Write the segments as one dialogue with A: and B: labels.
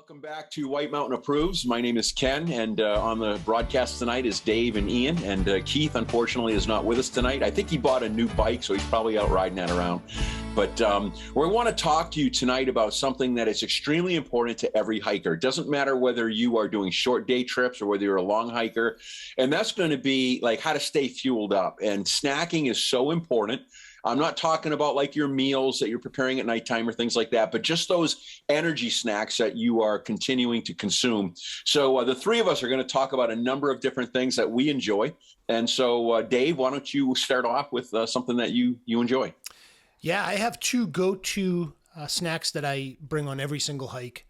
A: Welcome back to White Mountain Approves. My name is Ken, and on the broadcast tonight is Dave and Ian. And Keith, unfortunately, is not with us tonight. I think he bought a new bike, so he's probably out riding that around. But we want to talk to you tonight about something that is extremely important to every hiker. It doesn't matter whether you are doing short day trips or whether you're a long hiker. And that's going to be like how to stay fueled up. And snacking is so important. I'm not talking about like your meals that you're preparing at nighttime or things like that, but just those energy snacks that you are continuing to consume. So the three of us are going to talk about a number of different things that we enjoy. And so, Dave, why don't you start off with something that you enjoy?
B: Yeah, I have two go-to snacks that I bring on every single hike.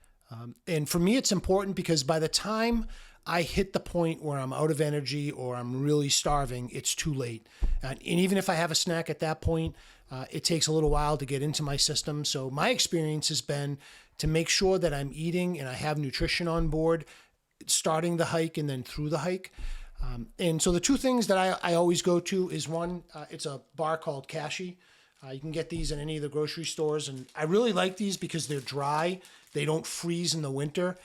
B: And for me, it's important because by the time I hit the point where I'm out of energy or I'm really starving, it's too late. And even if I have a snack at that point, it takes a little while to get into my system. So my experience has been to make sure that I'm eating and I have nutrition on board, starting the hike and then through the hike. And so the two things that I always go to is one, it's a bar called Kashi. You can get these in any of the grocery stores. And I really like these because they're dry. They don't freeze in the winter.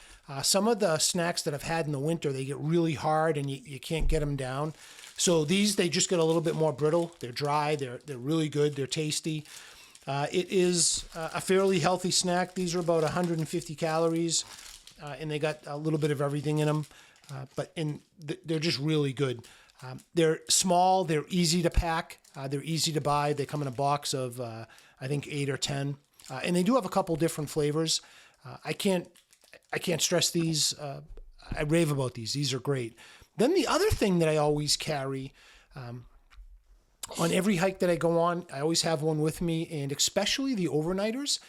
B: Some of the snacks that I've had in the winter, they get really hard and you can't get them down. So these, they just get a little bit more brittle. They're dry. They're really good. They're tasty. It is a fairly healthy snack. These are about 150 calories, and they got a little bit of everything in them. They're just really good. They're small. They're easy to pack. They're easy to buy. They come in a box of, I think, 8 or 10. And they do have a couple different flavors. I can't stress these. I rave about these. These are great. Then the other thing that I always carry on every hike that I go on, I always have one with me, and especially the overnighters.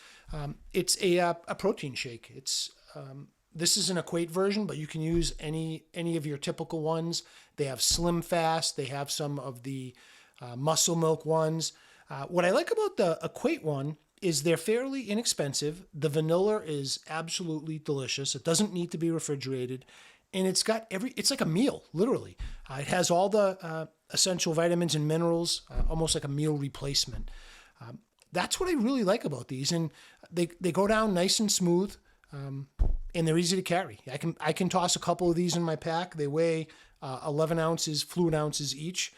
B: It's a protein shake. This is an Equate version, but you can use any of your typical ones. They have Slim Fast. They have some of the muscle milk ones. What I like about the Equate one is they're fairly inexpensive. The vanilla is absolutely delicious. It doesn't need to be refrigerated. And it's got it's like a meal, literally. It has all the essential vitamins and minerals, almost like a meal replacement. That's what I really like about these. And they go down nice and smooth, and they're easy to carry. I can toss a couple of these in my pack. They weigh 11 ounces, fluid ounces each,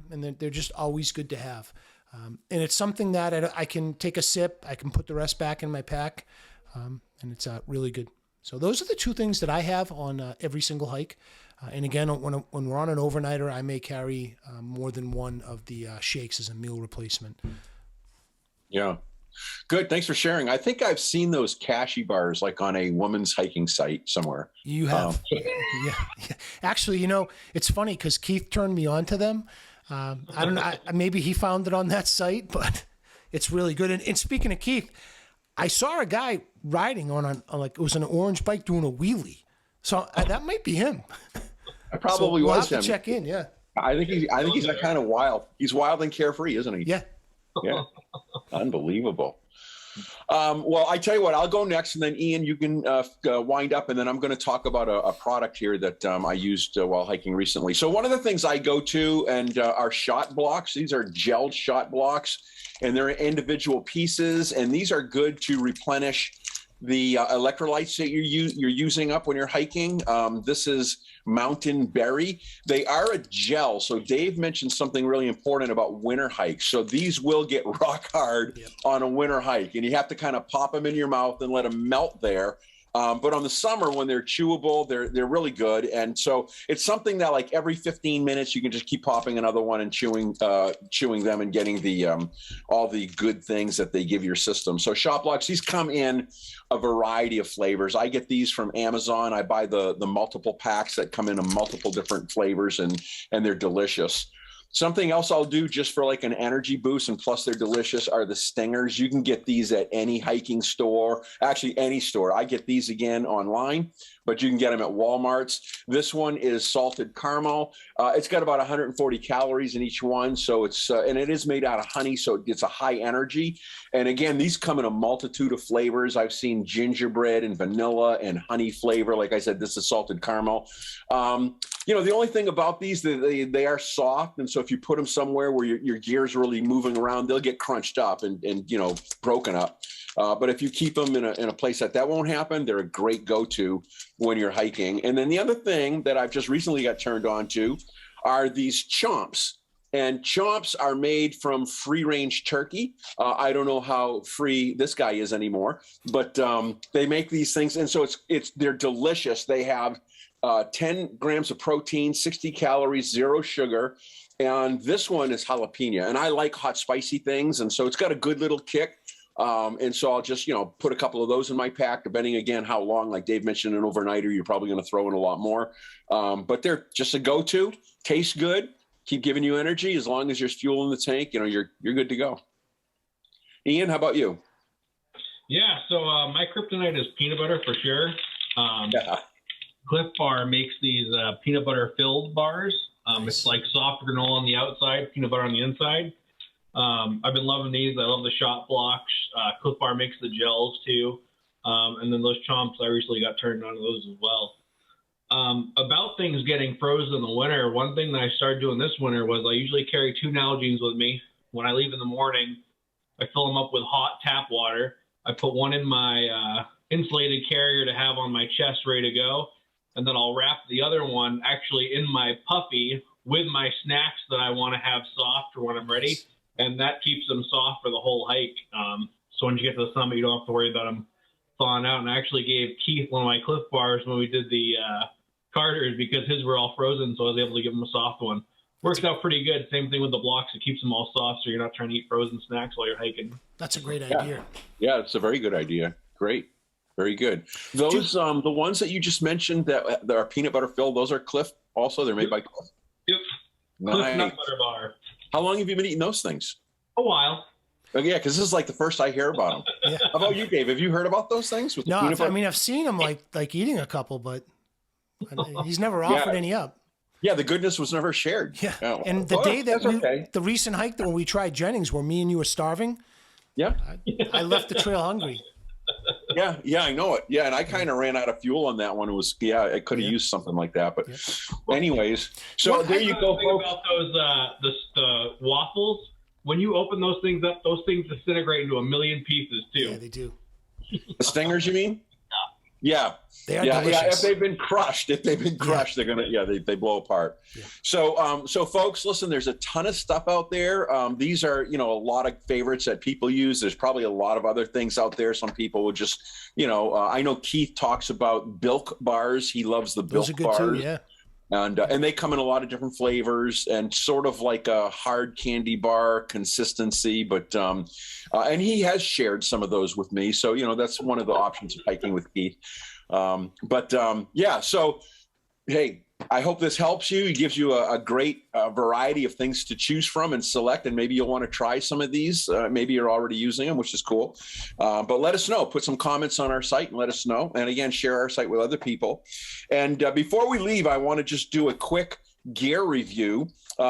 B: and they're just always good to have. And it's something that I can take a sip, I can put the rest back in my pack, and it's really good. So those are the two things that I have on every single hike. And again, when we're on an overnighter, I may carry more than one of the shakes as a meal replacement.
A: Yeah. Good. Thanks for sharing. I think I've seen those Kashi bars like on a woman's hiking site somewhere.
B: You have. Yeah. Actually, it's funny because Keith turned me on to them. I don't know. Maybe he found it on that site, but it's really good. And speaking of Keith, I saw a guy riding on it was an orange bike doing a wheelie. So that might be him.
A: I probably
B: we'll
A: was
B: have
A: him.
B: To check in. Yeah.
A: I think he's kind of wild. He's wild and carefree, isn't he?
B: Yeah.
A: Yeah. Unbelievable. Well, I tell you what, I'll go next, and then Ian, you can wind up, and then I'm going to talk about a product here that I used while hiking recently. So one of the things I go to are shot blocks. These are gelled shot blocks, and they're individual pieces, and these are good to replenish the electrolytes that you're using up when you're hiking. This is Mountain Berry. They are a gel. So Dave mentioned something really important about winter hikes. So these will get rock hard on a winter hike, and you have to kind of pop them in your mouth and let them melt there. But on the summer, when they're chewable, they're really good. And so it's something that like every 15 minutes, you can just keep popping another one and chewing them and getting the all the good things that they give your system. So shot blocks, these come in a variety of flavors. I get these from Amazon. I buy the multiple packs that come in multiple different flavors, and they're delicious. Something else I'll do just for like an energy boost, and plus they're delicious, are the stingers. You can get these at any hiking store, actually any store. I get these again online, but you can get them at Walmart's. This one is salted caramel. It's got about 140 calories in each one. So and it is made out of honey, so it gets a high energy. And again, these come in a multitude of flavors. I've seen gingerbread and vanilla and honey flavor. Like I said, this is salted caramel. The only thing about these, they are soft. And so if you put them somewhere where your gear's really moving around, they'll get crunched up and broken up. But if you keep them in a place that won't happen, they're a great go-to when you're hiking. And then the other thing that I've just recently got turned on to are these chomps. And chomps are made from free-range turkey. I don't know how free this guy is anymore, but they make these things, and so they're delicious. They have 10 grams of protein, 60 calories, 0 sugar, and this one is jalapeno. And I like hot, spicy things, and so it's got a good little kick. And so I'll just put a couple of those in my pack, depending again how long. Like Dave mentioned, an overnighter, you're probably going to throw in a lot more, but they're just a go-to. Taste good. Keep giving you energy. As long as there's fuel in the tank, you're good to go. Ian, how about you?
C: Yeah, so my kryptonite is peanut butter for sure. Cliff Bar makes these peanut butter filled bars. Nice. It's like soft granola on the outside, peanut butter on the inside. I've been loving these. I love the shot blocks. Cliff Bar makes the gels too. And then those chomps, I recently got turned on to those as well. About things getting frozen in the winter, one thing that I started doing this winter was I usually carry 2 Nalgenes with me. When I leave in the morning, I fill them up with hot tap water. I put one in my insulated carrier to have on my chest ready to go. And then I'll wrap the other one actually in my puffy with my snacks that I want to have soft for when I'm ready. And that keeps them soft for the whole hike. So when you get to the summit, you don't have to worry about them thawing out. And I actually gave Keith one of my Cliff Bars when we did the Carters because his were all frozen, so I was able to give him a soft one. Works out pretty good. Same thing with the blocks. It keeps them all soft, so you're not trying to eat frozen snacks while you're hiking.
B: That's a great idea.
A: Yeah, it's a very good idea. Great. Very good. Those, the ones that you just mentioned that are peanut butter filled, those are Cliff also? They're made by Cliff?
C: Yep.
A: Nice.
C: Cliff Nut Butter Bar.
A: How long have you been eating those things?
C: A while.
A: Oh, yeah, because this is like the first I hear about them. Yeah. How about you, Dave? Have you heard about those things? With
B: no, I've seen him like eating a couple, but he's never offered any up.
A: Yeah, the goodness was never shared.
B: Yeah, and the day that the recent hike that when we tried Jennings, where me and you were starving,
A: yeah,
B: I left the trail hungry.
A: Yeah, I know it. Yeah, and I kind of ran out of fuel on that one. It was I could have used something like that, but anyways. So there you go, folks.
C: About those the waffles, when you open those things up, those things disintegrate into a million pieces too.
B: Yeah, they do.
A: The stingers, you mean? Yeah.
B: They are delicious.
A: Yeah. If they've been crushed, they're gonna they blow apart. Yeah. So folks, listen, there's a ton of stuff out there. These are a lot of favorites that people use. There's probably a lot of other things out there. Some people would just I know Keith talks about Bilk bars. He loves the Bilk bars. Those are good too, yeah. And they come in a lot of different flavors and sort of like a hard candy bar consistency, but and he has shared some of those with me. So, that's one of the options of hiking with Keith. So hey, I hope this helps you. It gives you a great variety of things to choose from and select, and maybe you'll want to try some of these. Maybe you're already using them, which is cool. But let us know. Put some comments on our site and let us know. And again, share our site with other people. And before we leave, I want to just do a quick gear review.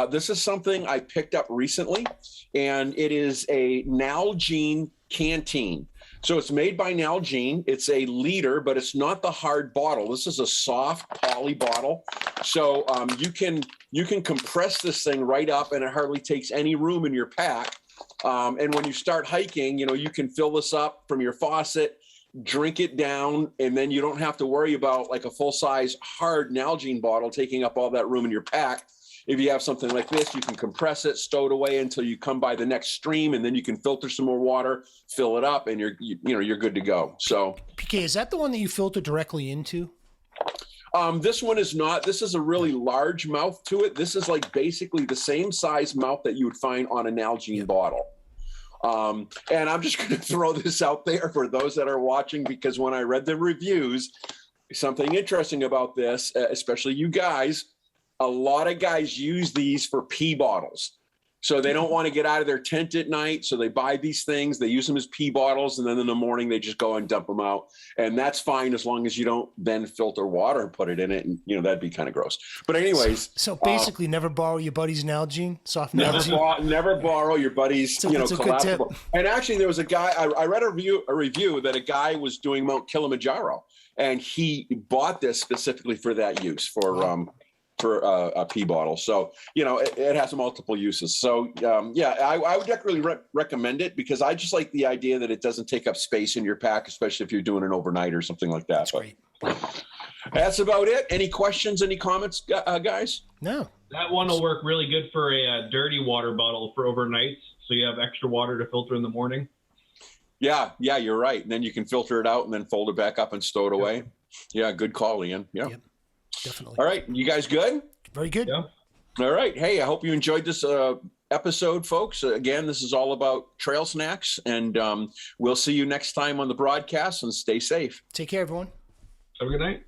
A: This is something I picked up recently, and it is a Nalgene canteen. So it's made by Nalgene. It's a liter, but it's not the hard bottle. This is a soft poly bottle. So you can compress this thing right up, and it hardly takes any room in your pack. And when you start hiking, you can fill this up from your faucet, drink it down, and then you don't have to worry about like a full-size hard Nalgene bottle taking up all that room in your pack. If you have something like this, you can compress it, stow it away until you come by the next stream, and then you can filter some more water, fill it up, and you're good to go. So,
B: PK, is that the one that you filter directly into?
A: This one is not. This is a really large mouth to it. This is like basically the same size mouth that you would find on a Nalgene bottle. And I'm just going to throw this out there for those that are watching, because when I read the reviews, something interesting about this, especially you guys, a lot of guys use these for pee bottles. So they don't want to get out of their tent at night. So they buy these things, they use them as pee bottles, and then in the morning they just go and dump them out. And that's fine as long as you don't then filter water and put it in it. And, that'd be kind of gross. But anyways.
B: So basically never borrow your buddy's Nalgene, soft Nalgene.
A: Never borrow your buddy's, collapsible. And actually there was a guy, I read a review that a guy was doing Mount Kilimanjaro, and he bought this specifically for that use, for for a pee bottle. So, it has multiple uses. So, I would definitely recommend it because I just like the idea that it doesn't take up space in your pack, especially if you're doing an overnight or something like that.
B: That's great.
A: That's about it. Any questions, any comments, guys?
B: No.
C: That one will work really good for a dirty water bottle for overnights. So you have extra water to filter in the morning.
A: Yeah, you're right. And then you can filter it out and then fold it back up and stow it away. Yeah, good call, Ian. Yeah.
B: Yep, definitely.
A: All right. You guys good?
B: Very good.
C: Yeah.
A: All right. Hey, I hope you enjoyed this episode, folks. Again, this is all about trail snacks. And we'll see you next time on the broadcast, and stay safe.
B: Take care, everyone.
C: Have a good night.